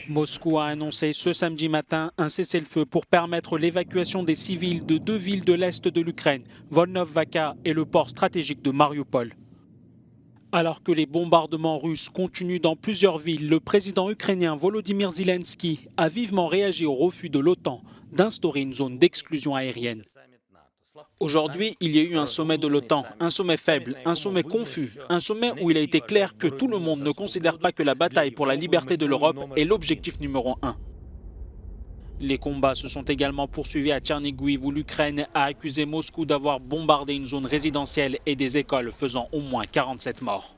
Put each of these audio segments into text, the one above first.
Moscou a annoncé ce samedi matin un cessez-le-feu pour permettre l'évacuation des civils de deux villes de l'est de l'Ukraine, Volnovakha et le port stratégique de Mariupol. Alors que les bombardements russes continuent dans plusieurs villes, le président ukrainien Volodymyr Zelensky a vivement réagi au refus de l'OTAN d'instaurer une zone d'exclusion aérienne. Aujourd'hui, il y a eu un sommet de l'OTAN, un sommet faible, un sommet confus, un sommet où il a été clair que tout le monde ne considère pas que la bataille pour la liberté de l'Europe est l'objectif numéro 1. Les combats se sont également poursuivis à Tchernigoïv où l'Ukraine a accusé Moscou d'avoir bombardé une zone résidentielle et des écoles faisant au moins 47 morts.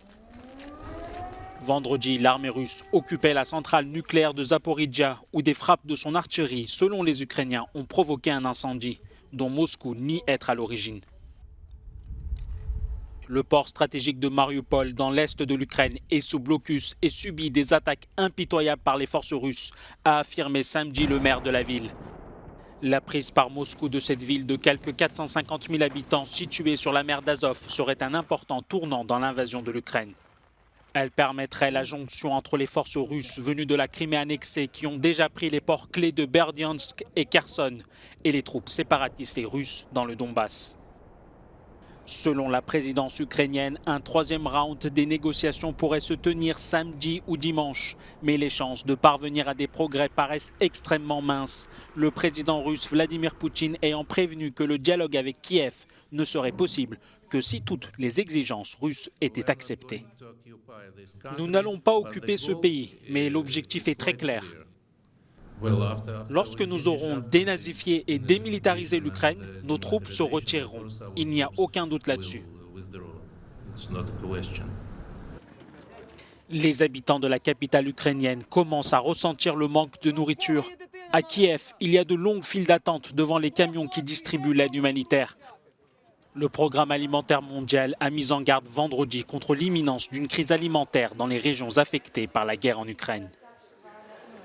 Vendredi, l'armée russe occupait la centrale nucléaire de Zaporizhzhia où des frappes de son artillerie, selon les Ukrainiens, ont provoqué un incendie dont Moscou nie être à l'origine. Le port stratégique de Mariupol, dans l'est de l'Ukraine, est sous blocus et subit des attaques impitoyables par les forces russes, a affirmé samedi le maire de la ville. La prise par Moscou de cette ville de quelques 450 000 habitants située sur la mer d'Azov serait un important tournant dans l'invasion de l'Ukraine. Elle permettrait la jonction entre les forces russes venues de la Crimée annexée qui ont déjà pris les ports clés de Berdyansk et Kherson et les troupes séparatistes et russes dans le Donbass. Selon la présidence ukrainienne, un troisième round des négociations pourrait se tenir samedi ou dimanche. Mais les chances de parvenir à des progrès paraissent extrêmement minces. Le président russe Vladimir Poutine ayant prévenu que le dialogue avec Kiev ne serait possible que si toutes les exigences russes étaient acceptées. Nous n'allons pas occuper ce pays, mais l'objectif est très clair. Lorsque nous aurons dénazifié et démilitarisé l'Ukraine, nos troupes se retireront. Il n'y a aucun doute là-dessus. Les habitants de la capitale ukrainienne commencent à ressentir le manque de nourriture. À Kiev, il y a de longues files d'attente devant les camions qui distribuent l'aide humanitaire. Le Programme alimentaire mondial a mis en garde vendredi contre l'imminence d'une crise alimentaire dans les régions affectées par la guerre en Ukraine.